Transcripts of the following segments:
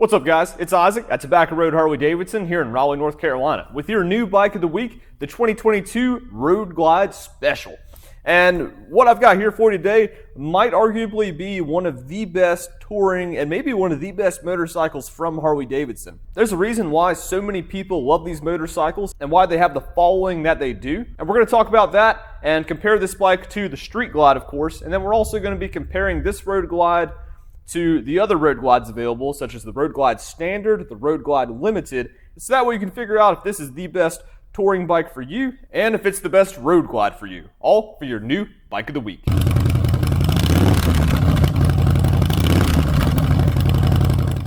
What's up, guys? It's Isaac at Tobacco Road Harley-Davidson here in Raleigh, North Carolina, with your new bike of the week, the 2022 Road Glide Special. And what I've got here for you today might arguably be one of the best touring and maybe one of the best motorcycles from Harley-Davidson. There's a reason why so many people love these motorcycles and why they have the following that they do. And we're going to talk about that and compare this bike to the Street Glide, of course. And then we're also going to be comparing this Road Glide to the other Road Glides available, such as the Road Glide Standard, the Road Glide Limited, so that way you can figure out if this is the best touring bike for you and if it's the best road glide for you, all for your new bike of the week.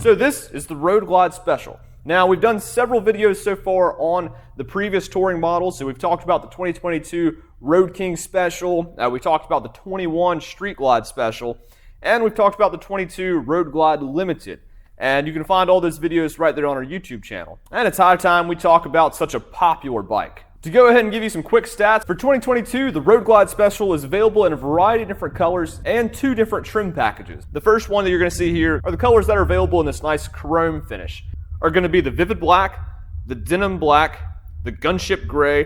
So this is the Road Glide Special. Now, we've done several videos so far on the previous touring models. So we've talked about the 2022 Road King Special, we talked about the 21 Street Glide Special, and we've talked about the 22 Road Glide Limited. And you can find all those videos right there on our YouTube channel. And it's high time we talk about such a popular bike. To go ahead and give you some quick stats, for 2022, the Road Glide Special is available in a variety of different colors and 2 different trim packages. The first one that you're going to see here are the colors that are available in this nice chrome finish. Are going to be the Vivid Black, the Denim Black, the Gunship Gray,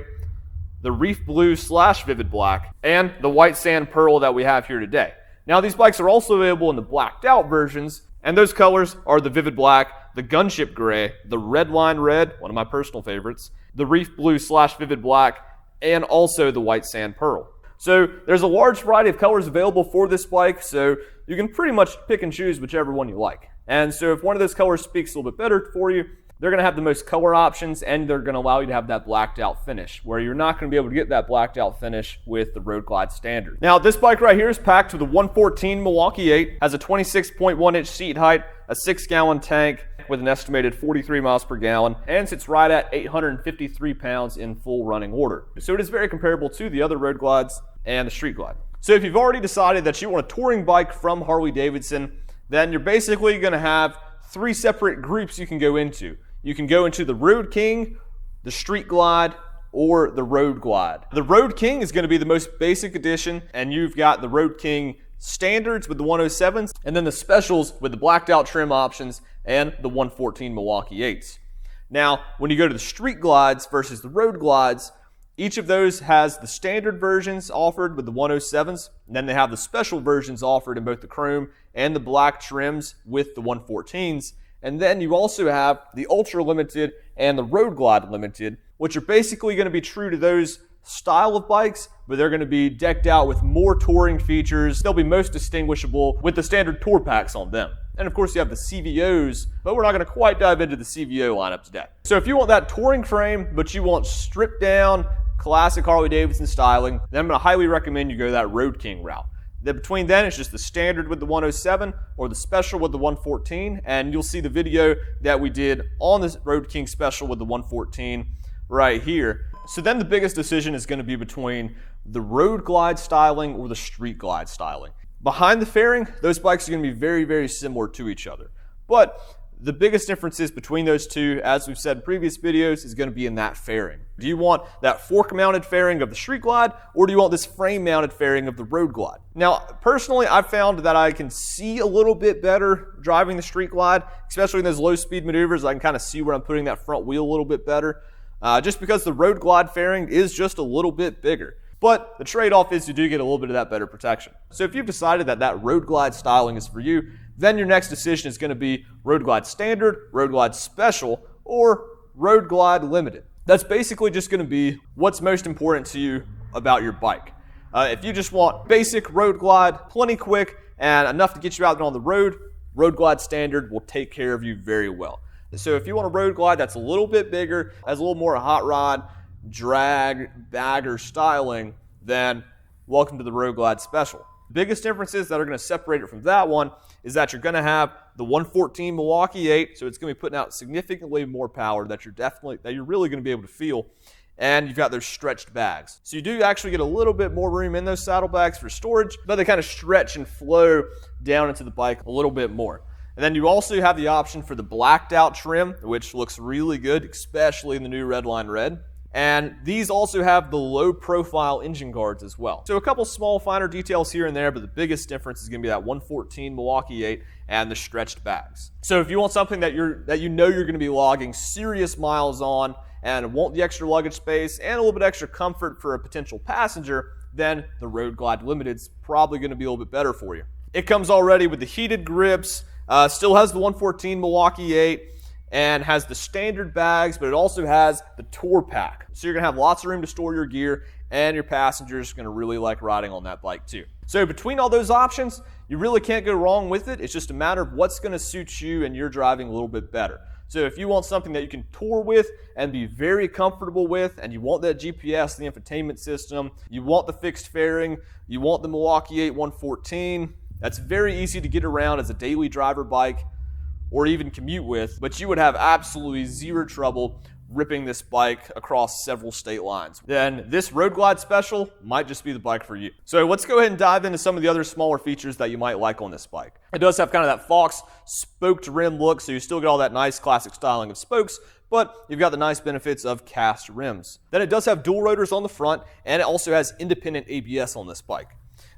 the Reef Blue / Vivid Black, and the White Sand Pearl that we have here today. Now, these bikes are also available in the blacked out versions, and those colors are the Vivid Black, the Gunship Gray, the Red Line Red, one of my personal favorites, the Reef Blue / Vivid Black, and also the White Sand Pearl. So there's a large variety of colors available for this bike, so you can pretty much pick and choose whichever one you like. And so if one of those colors speaks a little bit better for you, they're going to have the most color options, and they're going to allow you to have that blacked out finish, where you're not going to be able to get that blacked out finish with the Road Glide Standard. Now, this bike right here is packed with a 114 Milwaukee 8, has a 26.1 inch seat height, a 6-gallon tank with an estimated 43 miles per gallon, and sits right at 853 pounds in full running order. So it is very comparable to the other Road Glides and the Street Glide. So if you've already decided that you want a touring bike from Harley-Davidson, then you're basically going to have 3 separate groups you can go into. You can go into the Road King, the Street Glide, or the Road Glide. The Road King is going to be the most basic edition, and you've got the Road King Standards with the 107s, and then the Specials with the blacked out trim options and the 114 Milwaukee 8s. Now, when you go to the Street Glides versus the Road Glides, each of those has the standard versions offered with the 107s, and then they have the special versions offered in both the chrome and the black trims with the 114s. And then you also have the Ultra Limited and the Road Glide Limited, which are basically going to be true to those style of bikes, but they're going to be decked out with more touring features. They'll be most distinguishable with the standard tour packs on them. And of course you have the CVOs, but we're not going to quite dive into the CVO lineup today. So if you want that touring frame, but you want stripped down, classic Harley-Davidson styling, then I'm going to highly recommend you go that Road King route. Then between then, it's just the standard with the 107 or the special with the 114, and you'll see the video that we did on this Road King special with the 114 right here. So then the biggest decision is going to be between the Road Glide styling or the Street Glide styling. Behind the fairing, those bikes are going to be very, very similar to each other. But the biggest differences between those two, as we've said in previous videos, is going to be in that fairing. Do you want that fork-mounted fairing of the Street Glide, or do you want this frame-mounted fairing of the Road Glide? Now, personally, I've found that I can see a little bit better driving the Street Glide, especially in those low-speed maneuvers. I can kind of see where I'm putting that front wheel a little bit better, just because the Road Glide fairing is just a little bit bigger. But the trade-off is you do get a little bit of that better protection. So if you've decided that that Road Glide styling is for you, then your next decision is going to be Road Glide Standard, Road Glide Special, or Road Glide Limited. That's basically just going to be what's most important to you about your bike. If you just want basic Road Glide, plenty quick, and enough to get you out on the road, Road Glide Standard will take care of you very well. So if you want a Road Glide that's a little bit bigger, has a little more hot rod, drag, bagger styling, then welcome to the Road Glide Special. The biggest differences that are going to separate it from that one is that you're going to have the 114 Milwaukee 8, so it's going to be putting out significantly more power that you're really going to be able to feel, and you've got those stretched bags. So you do actually get a little bit more room in those saddlebags for storage, but they kind of stretch and flow down into the bike a little bit more. And then you also have the option for the blacked out trim, which looks really good, especially in the new Red Line Red. And these also have the low profile engine guards as well. So a couple small finer details here and there, but the biggest difference is going to be that 114 Milwaukee 8 and the stretched bags. So if you want something that you know you're going to be logging serious miles on and want the extra luggage space and a little bit extra comfort for a potential passenger, then the Road Glide Limited's probably going to be a little bit better for you. It comes already with the heated grips, still has the 114 Milwaukee 8, and has the standard bags, but it also has the tour pack. So you're gonna have lots of room to store your gear, and your passengers are gonna really like riding on that bike too. So between all those options, you really can't go wrong with it. It's just a matter of what's gonna suit you and your driving a little bit better. So if you want something that you can tour with and be very comfortable with, and you want that GPS, the infotainment system, you want the fixed fairing, you want the Milwaukee 8 114, that's very easy to get around as a daily driver bike or even commute with, but you would have absolutely zero trouble ripping this bike across several state lines. Then this Road Glide Special might just be the bike for you. So let's go ahead and dive into some of the other smaller features that you might like on this bike. It does have kind of that Fox spoked rim look, so you still get all that nice classic styling of spokes, but you've got the nice benefits of cast rims. Then it does have dual rotors on the front, and it also has independent ABS on this bike.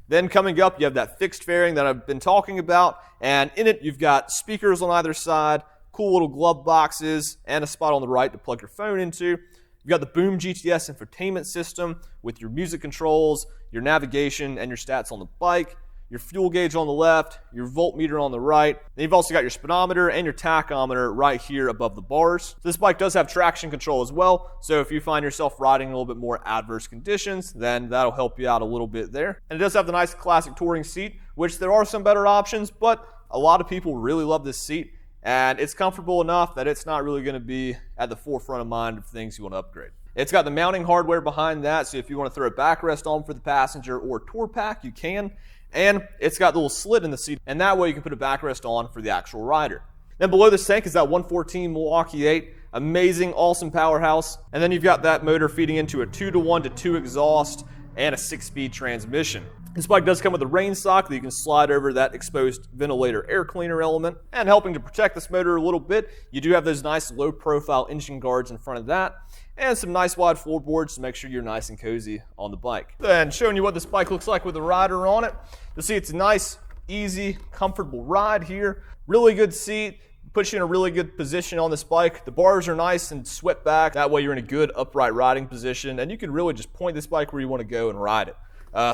Then coming up, you have that fixed fairing that I've been talking about, and in it you've got speakers on either side, cool little glove boxes, and a spot on the right to plug your phone into. You've got the Boom GTS infotainment system with your music controls, your navigation, and your stats on the bike, your fuel gauge on the left, your voltmeter on the right. Then you've also got your speedometer and your tachometer right here above the bars. So this bike does have traction control as well, so if you find yourself riding in a little bit more adverse conditions, then that'll help you out a little bit there. And it does have the nice classic touring seat, which there are some better options, but a lot of people really love this seat, and it's comfortable enough that it's not really going to be at the forefront of mind of things you want to upgrade. It's got the mounting hardware behind that, so if you want to throw a backrest on for the passenger or tour pack, you can. And it's got the little slit in the seat, and that way you can put a backrest on for the actual rider. Then below this tank is that 114 Milwaukee 8, amazing, awesome powerhouse. And then you've got that motor feeding into a 2-to-1-to-2 exhaust and a 6-speed transmission. This bike does come with a rain sock that you can slide over that exposed ventilator air cleaner element. And helping to protect this motor a little bit, you do have those nice low profile engine guards in front of that, and some nice wide floorboards to make sure you're nice and cozy on the bike. Then showing you what this bike looks like with the rider on it. You'll see it's a nice, easy, comfortable ride here. Really good seat, puts you in a really good position on this bike. The bars are nice and swept back. That way you're in a good upright riding position, and you can really just point this bike where you want to go and ride it.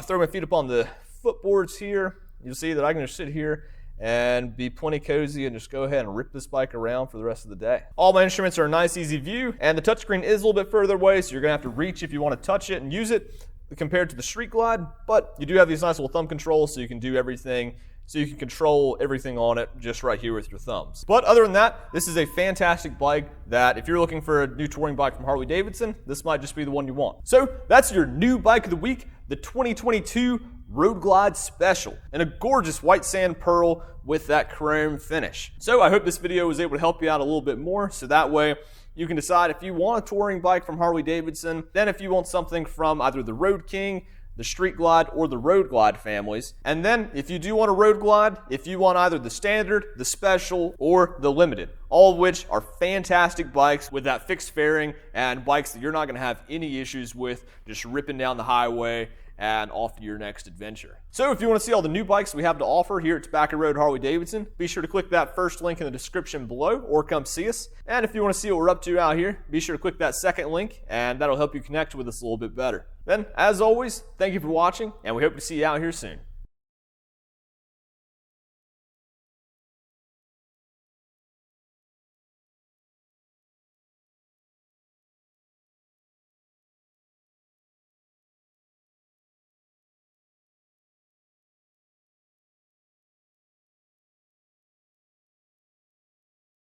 Throw my feet up on the footboards here. You'll see that I can just sit here and be plenty cozy and just go ahead and rip this bike around for the rest of the day. All my instruments are a nice, easy view, and the touchscreen is a little bit further away, so you're going to have to reach if you want to touch it and use it compared to the Street Glide, but you do have these nice little thumb controls, so you can do everything. So you can control everything on it just right here with your thumbs. But other than that, this is a fantastic bike that if you're looking for a new touring bike from Harley-Davidson, this might just be the one you want. So that's your new bike of the week, the 2022 Road Glide Special, and a gorgeous white sand pearl with that chrome finish. So I hope this video was able to help you out a little bit more, so that way you can decide if you want a touring bike from Harley-Davidson, then if you want something from either the Road King, the Street Glide, or the Road Glide families. And then if you do want a Road Glide, if you want either the Standard, the Special, or the Limited, all of which are fantastic bikes with that fixed fairing and bikes that you're not going to have any issues with just ripping down the highway and off to your next adventure. So if you want to see all the new bikes we have to offer here at Tobacco Road Harley-Davidson, be sure to click that first link in the description below or come see us. And if you want to see what we're up to out here, be sure to click that second link, and that'll help you connect with us a little bit better. Then, as always, thank you for watching, and we hope to see you out here soon.